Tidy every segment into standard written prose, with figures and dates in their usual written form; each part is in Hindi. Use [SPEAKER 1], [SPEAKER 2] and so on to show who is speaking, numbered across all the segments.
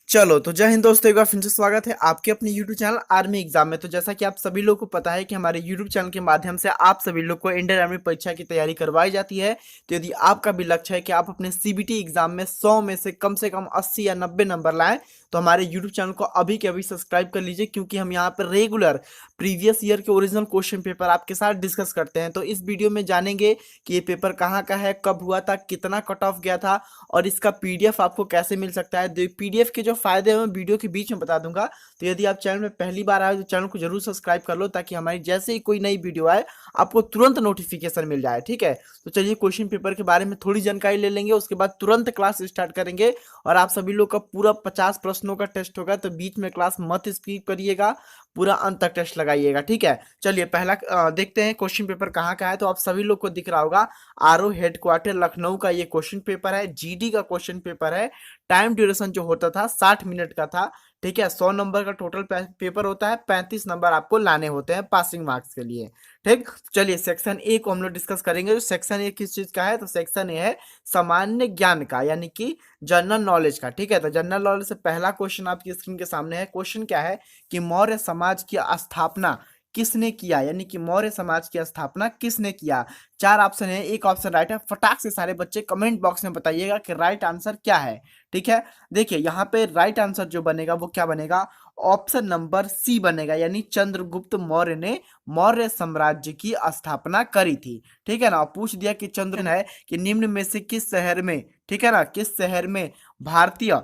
[SPEAKER 1] चलो तो जय हिंद दोस्तों, एक बार फिर से स्वागत है आपके अपने YouTube चैनल आर्मी एग्जाम में। तो जैसा कि आप सभी लोगों को पता है कि हमारे YouTube चैनल के माध्यम से आप सभी लोग को इंडियन आर्मी परीक्षा की तैयारी करवाई जाती है। तो यदि आपका भी लक्ष्य है कि आप अपने CBT एग्जाम में 100 में से कम 80 या 90 नंबर लाएं, तो हमारे YouTube चैनल को अभी के अभी सब्सक्राइब कर लीजिए, क्योंकि हम यहाँ पर रेगुलर प्रीवियस ईयर के ओरिजिनल क्वेश्चन पेपर आपके साथ डिस्कस करते हैं। तो इस वीडियो में जानेंगे कि ये पेपर कहाँ का है, कब हुआ था, कितना कट ऑफ गया था और इसका PDF आपको कैसे मिल सकता है। PDF के जो फायदे हैं मैं वीडियो के बीच में बता दूंगा। तो यदि आप चैनल में पहली बार आए तो चैनल को जरूर सब्सक्राइब कर लो, ताकि हमारी जैसे ही कोई नई वीडियो आए आपको तुरंत नोटिफिकेशन मिल जाए। ठीक है, तो चलिए क्वेश्चन पेपर के बारे में थोड़ी जानकारी ले लेंगे, उसके बाद तुरंत क्लास स्टार्ट करेंगे। और आप सभी लोग का पूरा 50 प्रश्नों का टेस्ट होगा, तो बीच में क्लास मत स्किप करिएगा, पूरा अंत तक टेस्ट लगाइएगा। ठीक है, चलिए पहला देखते हैं क्वेश्चन पेपर कहाँ का है। तो आप सभी लोग को दिख रहा होगा आरओ हेडक्वार्टर लखनऊ का ये क्वेश्चन पेपर है, GD का क्वेश्चन पेपर है। टाइम ड्यूरेशन जो होता था 60 मिनट का था। ठीक है, 100 नंबर का टोटल पेपर होता है, 35 नंबर आपको लाने होते हैं पासिंग मार्क्स के लिए। ठीक, चलिए सेक्शन ए को हम लोग डिस्कस करेंगे। जो सेक्शन ए किस चीज का है, तो सेक्शन ए है सामान्य ज्ञान का, यानी कि जनरल नॉलेज का। ठीक है, तो जनरल नॉलेज से पहला क्वेश्चन आपकी स्क्रीन के सामने है। क्वेश्चन क्या है कि मौर्य समाज की स्थापना किसने किया, यानी कि मौर्य समाज की स्थापना किसने किया। चार ऑप्शन है, एक ऑप्शन राइट है। फटाक से सारे बच्चे कमेंट बॉक्स में बताइएगा कि राइट आंसर क्या है। ठीक है, देखिए यहाँ पे राइट आंसर जो बनेगा वो क्या बनेगा, ऑप्शन नंबर सी बनेगा, यानी चंद्रगुप्त मौर्य ने मौर्य साम्राज्य की स्थापना करी थी। ठीक है ना, पूछ दिया कि चंद्र है कि निम्न में से किस शहर में, ठीक है ना, किस शहर में भारतीय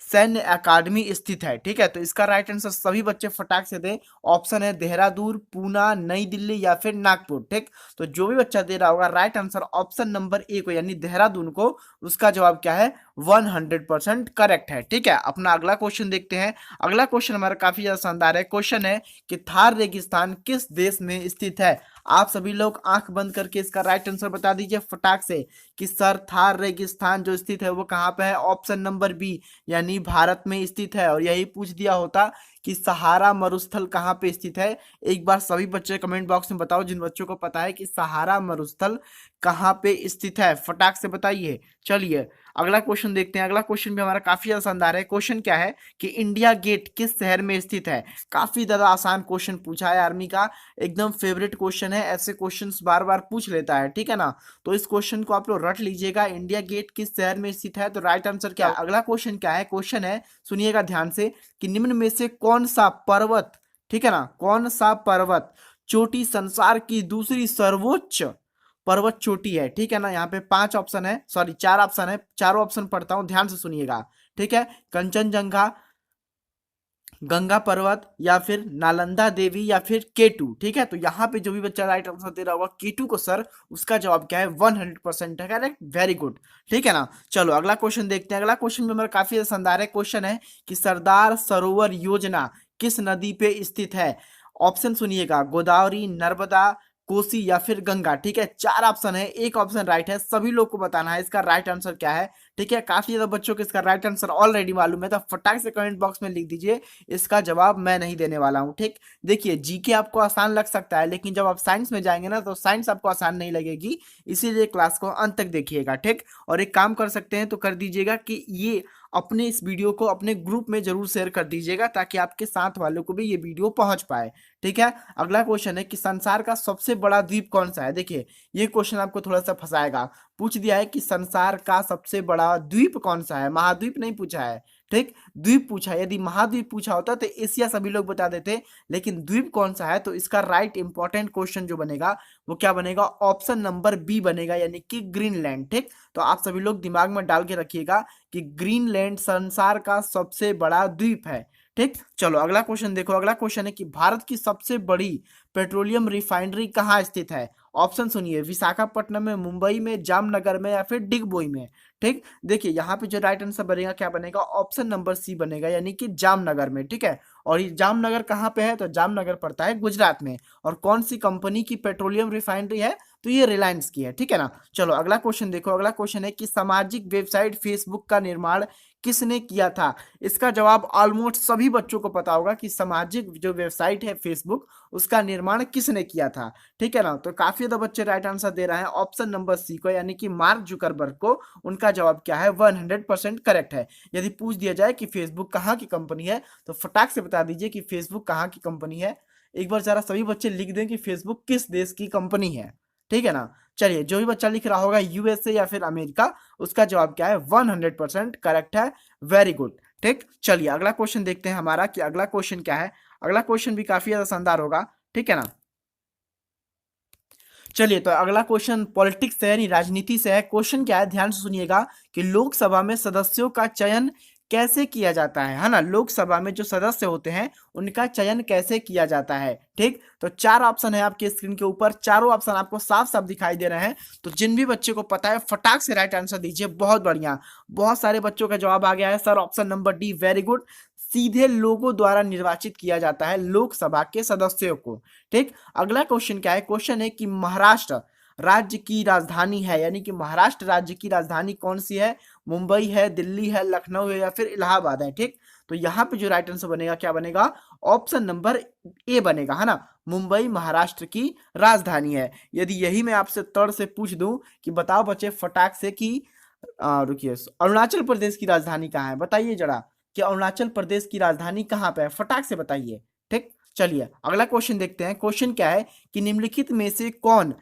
[SPEAKER 1] सैन्य अकादमी स्थित है। ठीक है, तो इसका राइट आंसर सभी बच्चे फटाक से दें। ऑप्शन है देहरादून, पूना, नई दिल्ली या फिर नागपुर। ठीक, तो जो भी बच्चा दे रहा होगा right answer option number A को, यानी देहरादून को, उसका जवाब क्या है, 100% करेक्ट है। ठीक है, अपना अगला क्वेश्चन देखते हैं। अगला क्वेश्चन हमारा काफी ज्यादा शानदार है। क्वेश्चन है कि थार रेगिस्तान किस देश में स्थित है। आप सभी लोग आंख बंद करके इसका राइट आंसर बता दीजिए फटाक से कि सर थार रेगिस्तान जो स्थित है वो कहाँ पे है। ऑप्शन नंबर बी, यानी भारत में स्थित है। और यही पूछ दिया होता कि सहारा मरुस्थल कहाँ पे स्थित है। एक बार सभी बच्चे कमेंट बॉक्स में बताओ जिन बच्चों को पता है कि सहारा मरुस्थल कहाँ पे स्थित है, फटाक से बताइए। चलिए अगला क्वेश्चन देखते हैं। अगला क्वेश्चन भी हमारा काफी ज्यादा शानदार है। क्वेश्चन क्या है कि इंडिया गेट किस शहर में स्थित है। काफी ज्यादा आसान क्वेश्चन पूछा है आर्मी का, एकदम फेवरेट क्वेश्चन है, ऐसे क्वेश्चंस बार बार पूछ लेता है। ठीक है ना, तो इस क्वेश्चन को आप लोग रट लीजिएगा, इंडिया गेट किस शहर में स्थित है। तो राइट आंसर क्या है। अगला क्वेश्चन क्या है, क्वेश्चन है सुनिएगा ध्यान से कि निम्न में से कौन सा पर्वत, ठीक है ना, कौन सा पर्वत चोटी संसार की दूसरी सर्वोच्च पर्वत चोटी है। ठीक है ना, यहाँ पे 5 ऑप्शन है, सॉरी 4 ऑप्शन है, चारों ऑप्शन पढ़ता हूं, ध्यान से सुनिएगा। ठीक है, कंचनजंगा, गंगा पर्वत, या फिर नालंदा देवी, या फिर केटू। ठीक है, तो यहाँ पे जो भी बच्चा राइट आंसर दे रहा होगा केटू को सर, उसका जवाब क्या है, 100% है करेक्ट, वेरी गुड। ठीक है ना, चलो अगला क्वेश्चन देखते हैं। अगला क्वेश्चन भी हमारा काफी शानदार है। क्वेश्चन है कि सरदार सरोवर योजना किस नदी पे स्थित है। ऑप्शन सुनिएगा, गोदावरी, नर्मदा, कोसी या फिर गंगा। ठीक है, 4 ऑप्शन है, एक ऑप्शन राइट है, सभी लोग को बताना है इसका राइट आंसर क्या है। ठीक है, काफी ज्यादा बच्चों को इसका राइट आंसर ऑलरेडी मालूम है, तो फटाक से कमेंट बॉक्स में लिख दीजिए, इसका जवाब मैं नहीं देने वाला हूं। ठीक, देखिए जीके आपको आसान लग सकता है, लेकिन जब आप साइंस में जाएंगे ना तो साइंस आपको आसान नहीं लगेगी, इसीलिए क्लास को अंत तक देखिएगा। ठीक, और एक काम कर सकते हैं तो कर दीजिएगा कि ये अपने इस वीडियो को अपने ग्रुप में जरूर शेयर कर दीजिएगा, ताकि आपके साथ वालों को भी ये वीडियो पहुंच पाए। ठीक है, अगला क्वेश्चन है कि संसार का सबसे बड़ा द्वीप कौन सा है। देखिए ये क्वेश्चन आपको थोड़ा सा फंसाएगा। पूछ दिया है कि संसार का सबसे बड़ा द्वीप कौन सा है, महाद्वीप नहीं पूछा है। ठीक, द्वीप पूछा है। यदि महाद्वीप पूछा होता तो एशिया सभी लोग बता देते, लेकिन द्वीप कौन सा है, तो इसका राइट इंपॉर्टेंट क्वेश्चन जो बनेगा वो क्या बनेगा, ऑप्शन नंबर बी बनेगा, यानी कि ग्रीनलैंड। ठीक, तो आप सभी लोग दिमाग में डाल के रखिएगा कि ग्रीनलैंड संसार का सबसे बड़ा द्वीप है। ठीक, चलो अगला क्वेश्चन देखो। अगला क्वेश्चन है कि भारत की सबसे बड़ी पेट्रोलियम रिफाइनरी कहाँ स्थित है। ऑप्शन सुनिए, विशाखापट्टनम में, मुंबई में, जामनगर में या फिर डिगबोई में। ठीक, देखिए यहाँ पे जो राइट आंसर बनेगा क्या बनेगा, ऑप्शन नंबर सी बनेगा, यानी कि जामनगर में। ठीक है, और ये जामनगर कहाँ पे है, तो जामनगर पड़ता है गुजरात में। और कौन सी कंपनी की पेट्रोलियम रिफाइनरी है, तो ये रिलायंस की है, ठीक है ना। चलो अगला क्वेश्चन देखो, अगला क्वेश्चन है कि सामाजिक वेबसाइट फेसबुक का निर्माण किसने किया था। इसका जवाब ऑलमोस्ट सभी बच्चों को पता होगा कि सामाजिक जो वेबसाइट है फेसबुक, उसका निर्माण किसने किया था, ठीक है ना। तो काफी ज्यादा बच्चे राइट आंसर दे रहे हैं ऑप्शन नंबर सी को, यानी कि मार्क जुकरबर्ग को। उनका जवाब क्या है, 100% करेक्ट है। यदि पूछ दिया जाए कि फेसबुक कहाँ की कंपनी है, तो फटाक से बता दीजिए कि फेसबुक कहाँ की कंपनी है। एक बार जरा सभी बच्चे लिख दें कि फेसबुक किस देश की कंपनी है, ठीक है ना। चलिए, जो भी बच्चा लिख रहा होगा यूएसए या फिर अमेरिका, उसका जवाब क्या है, 100% करेक्ट है। Very good. ठीक, चलिए अगला क्वेश्चन देखते हैं हमारा कि अगला क्वेश्चन क्या है। अगला क्वेश्चन भी काफी ज्यादा शानदार होगा, ठीक है ना। चलिए, तो अगला क्वेश्चन पॉलिटिक्स से यानी राजनीति से है। क्वेश्चन क्या है, ध्यान से सुनिएगा कि लोकसभा में सदस्यों का चयन कैसे किया जाता है ना। लोकसभा में जो सदस्य होते हैं उनका चयन कैसे किया जाता है, ठीक। तो चार ऑप्शन है आपके स्क्रीन के ऊपर, चारों ऑप्शन आपको साफ साफ दिखाई दे रहे हैं। तो जिन भी बच्चे को पता है फटाक से राइट आंसर दीजिए। बहुत बढ़िया, बहुत सारे बच्चों का जवाब आ गया है sir, option number D, very good. सीधे लोगों द्वारा निर्वाचित किया जाता है लोकसभा के सदस्यों को, ठीक। अगला क्वेश्चन क्या है, क्वेश्चन है कि महाराष्ट्र राज्य की राजधानी है, यानी कि महाराष्ट्र राज्य की राजधानी कौन सी है। मुंबई है, दिल्ली है, लखनऊ है या फिर इलाहाबाद है, ठीक। तो यहाँ पे जो राइट आंसर बनेगा, क्या बनेगा, ऑप्शन नंबर ए बनेगा, है ना। मुंबई महाराष्ट्र की राजधानी है। यदि यही मैं आपसे तड़ से पूछ दूं कि बताओ बच्चे फटाक से कि रुकिए, अरुणाचल प्रदेश की राजधानी कहाँ है, बताइए जरा कि अरुणाचल प्रदेश की राजधानी कहाँ पे है, फटाक से बताइए, ठीक। चलिए अगला क्वेश्चन देखते हैं। क्वेश्चन क्या है कि निम्नलिखित में से कौन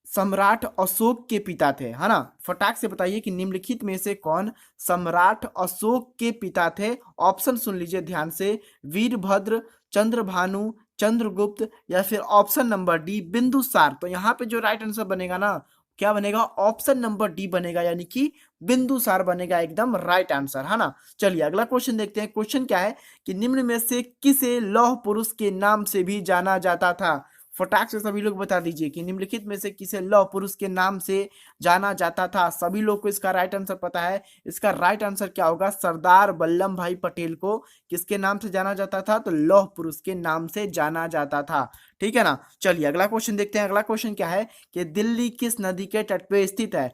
[SPEAKER 1] सम्राट अशोक के पिता थे, है ना। फटाक से बताइए कि निम्नलिखित में से कौन सम्राट अशोक के पिता थे। ऑप्शन सुन लीजिए ध्यान से, वीरभद्र, चंद्रभानु, चंद्रगुप्त या फिर ऑप्शन नंबर डी बिंदुसार। तो यहाँ पे जो राइट आंसर बनेगा ना, क्या बनेगा, ऑप्शन नंबर डी बनेगा, यानी कि बिंदुसार बनेगा, एकदम राइट आंसर, है ना। चलिए अगला क्वेश्चन देखते हैं। क्वेश्चन क्या है कि निम्न में से किसे लौह पुरुष के नाम से भी जाना जाता था। फटाक से सभी लोग बता दीजिए कि निम्नलिखित में से किसे लौह पुरुष के नाम से जाना जाता था। सभी लोग को इसका राइट आंसर पता है। इसका राइट आंसर क्या होगा, सरदार वल्लभ भाई पटेल को किसके नाम से जाना जाता था, तो लौह पुरुष के नाम से जाना जाता था, ठीक है ना। चलिए अगला क्वेश्चन देखते हैं। अगला क्वेश्चन क्या है कि दिल्ली किस नदी के तट पे स्थित है।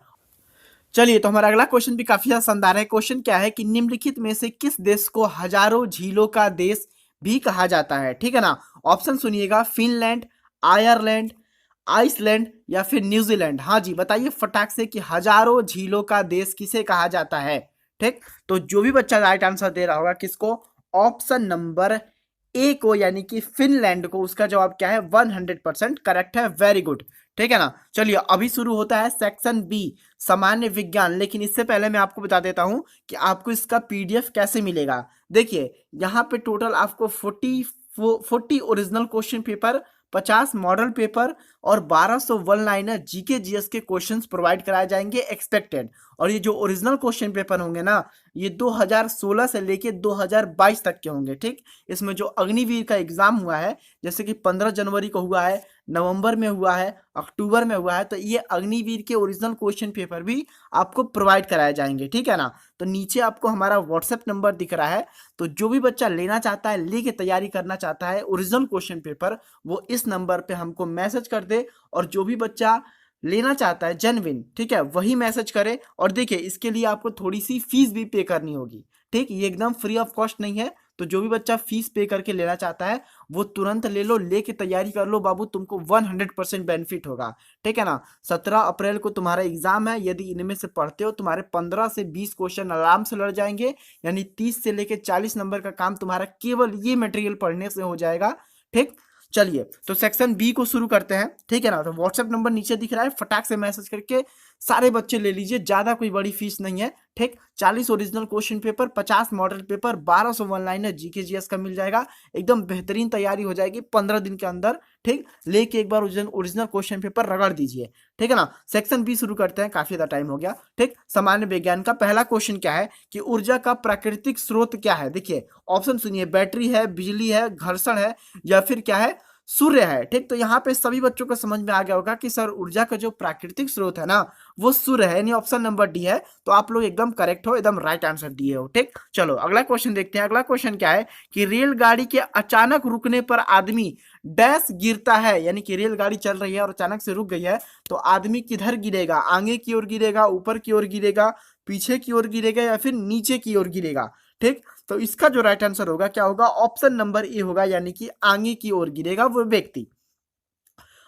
[SPEAKER 1] चलिए, तो हमारा अगला क्वेश्चन भी काफी ज्यादा शानदार है। क्वेश्चन क्या है कि निम्नलिखित में से किस देश को हजारों झीलों का देश भी कहा जाता है, ठीक है ना। ऑप्शन सुनिएगा, फिनलैंड, आयरलैंड, आइसलैंड या फिर न्यूजीलैंड। हाँ जी, बताइए फटाक से कि हजारों झीलों का देश किसे कहा जाता है, ठीक। तो जो भी बच्चा राइट आंसर दे रहा होगा किसको, ऑप्शन नंबर ए को, यानी कि फिनलैंड को, उसका जवाब क्या है, 100% करेक्ट है। वेरी गुड, ठीक है ना। चलिए अभी शुरू होता है सेक्शन बी, सामान्य विज्ञान। लेकिन इससे पहले मैं आपको बता देता हूं कि आपको इसका पीडीएफ कैसे मिलेगा। देखिए यहाँ पे टोटल आपको 40 original question paper, 50 model paper और 1200 वन लाइनर जीके जीएस के क्वेश्चंस प्रोवाइड कराए जाएंगे एक्सपेक्टेड। और ये जो ओरिजिनल क्वेश्चन पेपर होंगे ना, ये 2016 से लेके 2022 तक के होंगे, ठीक। इसमें जो अग्निवीर का एग्जाम हुआ है, जैसे कि 15 जनवरी को हुआ है, नवंबर में हुआ है, अक्टूबर में हुआ है, तो ये अग्निवीर के ओरिजिनल क्वेश्चन पेपर भी आपको प्रोवाइड कराए जाएंगे, ठीक है ना। तो नीचे आपको हमारा व्हाट्सएप नंबर दिख रहा है। तो जो भी बच्चा लेना चाहता है, लेके तैयारी करना चाहता है ओरिजिनल क्वेश्चन पेपर, वो इस नंबर पे हमको मैसेज कर दे। और जो भी बच्चा लेना चाहता है जेन्युइन, ठीक है, वही मैसेज करे। और देखिए इसके लिए आपको थोड़ी सी फीस भी पे करनी होगी, ठीक। ये एकदम फ्री ऑफ कॉस्ट नहीं है। तो जो भी बच्चा फीस पे करके लेना चाहता है वो तुरंत ले लो, लेके तैयारी कर लो बाबू, तुमको 100% बेनिफिट होगा, ठीक है ना। 17 अप्रैल को तुम्हारा एग्जाम है। यदि इनमें से पढ़ते हो, तुम्हारे 15 से 20 क्वेश्चन आराम से लड़ जाएंगे, यानी 30 से लेके 40 नंबर का काम तुम्हारा केवल ये मटेरियल पढ़ने से हो जाएगा, ठीक। चलिए तो सेक्शन बी को शुरू करते हैं, ठीक है ना। तो व्हाट्सएप नंबर नीचे दिख रहा है, फटाक से मैसेज करके सारे बच्चे ले लीजिए, ज्यादा कोई बड़ी फीस नहीं है, ठीक। 40 original question paper, 50 model paper, 1200 one liner GK GS का मिल जाएगा। एकदम बेहतरीन तैयारी हो जाएगी 15 दिन के अंदर, ठीक। लेके एक बार ओरिजिनल क्वेश्चन पेपर रगड़ दीजिए, ठीक है ना। सेक्शन बी शुरू करते हैं, काफी ज्यादा टाइम हो गया, ठीक। सामान्य विज्ञान का पहला क्वेश्चन क्या है कि ऊर्जा का प्राकृतिक स्रोत क्या है। देखिए ऑप्शन सुनिए, बैटरी है, बिजली है, घर्षण है या फिर क्या है, सूर्य है। ठीक, तो यहाँ पे सभी बच्चों को समझ में आ गया होगा कि सर ऊर्जा का जो प्राकृतिक स्रोत है ना वो सूर्य है, यानी ऑप्शन नंबर डी है। तो आप लोग एकदम करेक्ट हो, एकदम राइट आंसर दिए हो। ठीक, चलो अगला क्वेश्चन देखते हैं। अगला क्वेश्चन क्या है कि रेलगाड़ी के अचानक रुकने पर आदमी डैश गिरता है, यानी कि रेलगाड़ी चल रही है और अचानक से रुक गई है तो आदमी किधर गिरेगा? आगे की ओर गिरेगा, ऊपर की ओर गिरेगा, पीछे की ओर गिरेगा या फिर नीचे की ओर गिरेगा? ठीक, तो इसका जो राइट आंसर होगा क्या होगा? ऑप्शन नंबर ए होगा, यानी कि आगे की ओर गिरेगा वो व्यक्ति।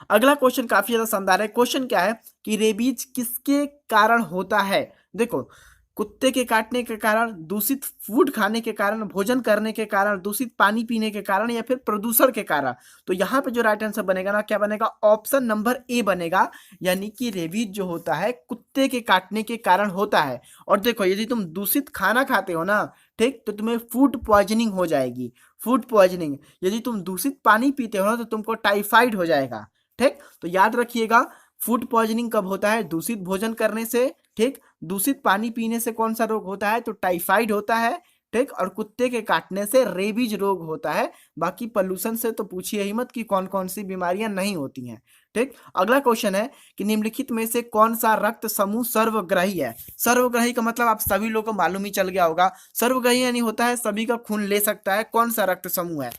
[SPEAKER 1] अगला क्वेश्चन काफी ज्यादा शानदार है। क्वेश्चन क्या है कि रेबीज किसके कारण होता है? देखो, कुत्ते के काटने के कारण, दूषित फूड खाने के कारण, भोजन करने के कारण, दूषित पानी पीने के कारण या फिर प्रदूषण के कारण। तो यहाँ पे जो राइट आंसर बनेगा ना, क्या बनेगा? ऑप्शन नंबर ए बनेगा, यानी कि रेबीज जो होता है कुत्ते के काटने के कारण होता है। और देखो, यदि तुम दूषित खाना खाते हो ना, ठीक, तो तुम्हें फूड पॉइजनिंग हो जाएगी, फूड पॉइजनिंग। यदि तुम दूषित पानी पीते हो ना तो तुमको टाइफाइड हो जाएगा। ठीक, तो याद रखिएगा, फूड पॉइजनिंग कब होता है? दूषित भोजन करने से। ठीक, दूषित पानी पीने से कौन सा रोग होता है? तो टाइफाइड होता है। ठीक, और कुत्ते के काटने से रेबीज रोग होता है। बाकी पॉल्यूशन से तो पूछिए ही मत कि कौन कौन सी बीमारियां नहीं होती हैं। ठीक, अगला क्वेश्चन है कि निम्नलिखित में से कौन सा रक्त समूह सर्वग्राही है? सर्वग्राही का मतलब आप सभी लोगों को मालूम ही चल गया होगा। सर्वग्राही यानी होता है सभी का खून ले सकता है। कौन सा रक्त समूह है?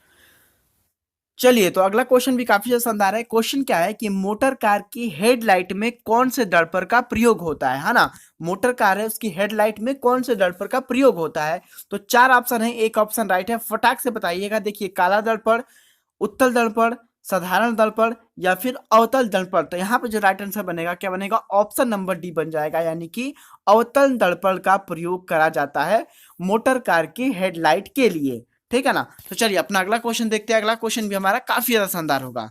[SPEAKER 1] चलिए, तो अगला क्वेश्चन भी काफी ज्यादा शानदार है। क्वेश्चन क्या है कि मोटर कार की हेडलाइट में कौन से दर्पण का प्रयोग होता है ना? मोटर कार है, उसकी हेडलाइट में कौन से दर्पण का प्रयोग होता है? तो चार ऑप्शन है, एक ऑप्शन राइट है, फटाक से बताइएगा। देखिए, काला दर्पण, उत्तल दर्पण, साधारण दर्पण या फिर अवतल दर्पण। तो यहाँ पे जो राइट आंसर बनेगा क्या बनेगा? ऑप्शन नंबर डी बन जाएगा, यानी कि अवतल दर्पण का प्रयोग करा जाता है मोटर कार की हेडलाइट के लिए। ठीक है ना? तो चलिए अपना अगला क्वेश्चन देखते हैं। अगला क्वेश्चन भी हमारा काफी ज्यादा शानदार होगा।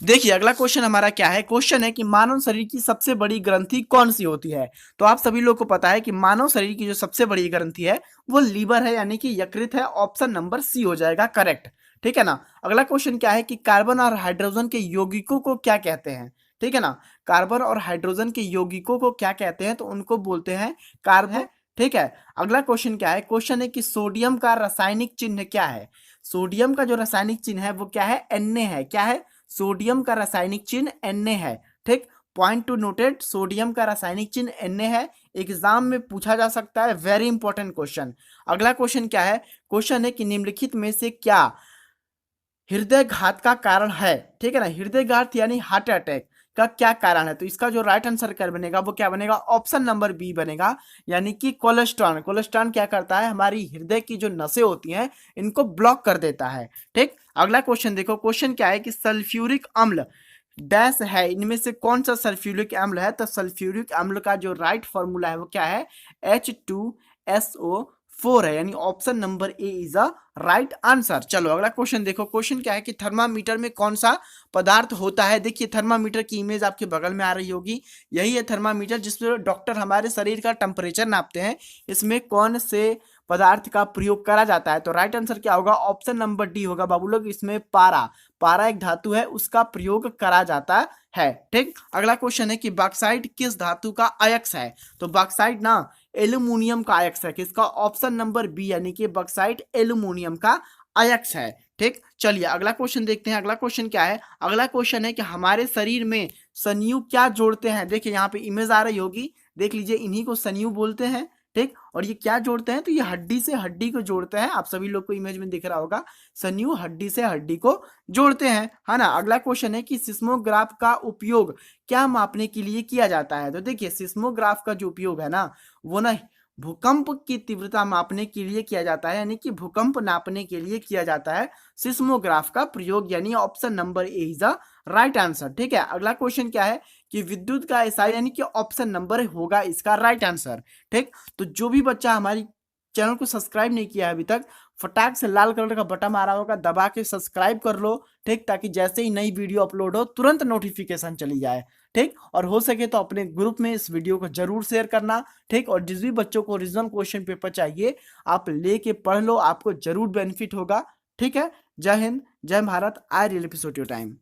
[SPEAKER 1] देखिए, अगला क्वेश्चन हमारा क्या है? क्वेश्चन है कि मानव शरीर की सबसे बड़ी ग्रंथि कौन सी होती है? तो आप सभी लोग को पता है कि मानव शरीर की जो सबसे बड़ी ग्रंथि है वो लीवर है, यानी कि यकृत है। ऑप्शन नंबर सी हो जाएगा करेक्ट। ठीक है ना? अगला क्वेश्चन क्या है कि कार्बन और हाइड्रोजन के यौगिकों को क्या कहते हैं? ठीक है ना? कार्बन और हाइड्रोजन के यौगिकों को क्या कहते हैं? तो उनको बोलते हैं कार्बन। ठीक है, अगला क्वेश्चन क्या है? क्वेश्चन है कि सोडियम का रासायनिक चिन्ह क्या है? सोडियम का जो रासायनिक चिन्ह है वो क्या है? Na है। क्या है? सोडियम का रासायनिक चिन्ह Na है। ठीक, पॉइंट टू नोटेड, सोडियम का रासायनिक चिन्ह Na है। एग्जाम में पूछा जा सकता है, वेरी इंपॉर्टेंट क्वेश्चन। अगला क्वेश्चन क्या है? क्वेश्चन है कि निम्नलिखित में से क्या हृदय घात का कारण है? ठीक है ना? हृदय घात यानी हार्ट अटैक का क्या कारण है? तो इसका जो राइट आंसर क्या बनेगा? वो क्या बनेगा? ऑप्शन नंबर बी बनेगा, यानी कि कोलेस्ट्रॉल। कोलेस्ट्रॉल क्या करता है? हमारी हृदय की जो नसें होती हैं इनको ब्लॉक कर देता है। ठीक, अगला क्वेश्चन देखो। क्वेश्चन क्या है कि सल्फ्यूरिक अम्ल डैश है, इनमें से कौन सा सल्फ्यूरिक अम्ल है? तो सल्फ्यूरिक अम्ल का जो राइट फॉर्मूला है वो क्या है? H2SO4 है, यानी option number A is a right answer. चलो अगला क्वेश्चन देखो। क्वेश्चन क्या है कि थर्मामीटर में कौन सा पदार्थ होता है? देखिए, थर्मामीटर की इमेज आपके बगल में आ रही होगी। यही है थर्मामीटर, जिसमें डॉक्टर हमारे शरीर का टेम्परेचर नापते हैं। इसमें कौन से पदार्थ का प्रयोग करा जाता है? तो राइट आंसर क्या होगा? ऑप्शन नंबर डी होगा बाबू लोग। इसमें पारा, पारा एक धातु है, उसका प्रयोग करा जाता है। ठीक, अगला क्वेश्चन है कि बॉक्साइट किस धातु का अयस्क है? तो बॉक्साइट ना एल्यूमिनियम का अयस्क है। किसका? ऑप्शन नंबर बी, यानी कि बॉक्साइट एल्यूमिनियम का अयस्क है। ठीक, चलिए अगला क्वेश्चन देखते हैं। अगला क्वेश्चन क्या है? अगला क्वेश्चन है कि हमारे शरीर में स्नायु क्या जोड़ते हैं? देखिए, यहाँ पे इमेज आ रही होगी, देख लीजिए, इन्हीं को स्नायु बोलते हैं। ठीक, और ये क्या जोड़ते हैं? तो ये हड्डी से हड्डी को जोड़ते हैं। आप सभी लोग को इमेज में दिख रहा होगा, स्नायु हड्डी से हड्डी को जोड़ते हैं, है ना? अगला क्वेश्चन है कि सिस्मोग्राफ का उपयोग क्या मापने के लिए किया जाता है? तो देखिए, सिस्मोग्राफ का जो उपयोग है ना वो ना भूकंप की तीव्रता मापने के लिए किया जाता है, यानी कि भूकंप नापने के लिए किया जाता है सिस्मोग्राफ का प्रयोग, यानी option number A is the right answer. ठीक है, अगला क्वेश्चन क्या है कि विद्युत का एसआई, यानी कि ऑप्शन नंबर होगा इसका राइट आंसर। ठीक, तो जो भी बच्चा हमारी चैनल को सब्सक्राइब नहीं किया है अभी तक, फटाक से लाल कलर का बटन आ रहा होगा, दबा के सब्सक्राइब कर लो। ठीक, ताकि जैसे ही नई वीडियो अपलोड हो तुरंत नोटिफिकेशन चली जाए। ठीक, और हो सके तो अपने ग्रुप में इस वीडियो को जरूर शेयर करना। ठीक, और जिस भी बच्चों को ओरिजिनल क्वेश्चन पेपर चाहिए आप लेके पढ़ लो, आपको जरूर बेनिफिट होगा। ठीक है, जय हिंद, जय Bharat. I really appreciate your time.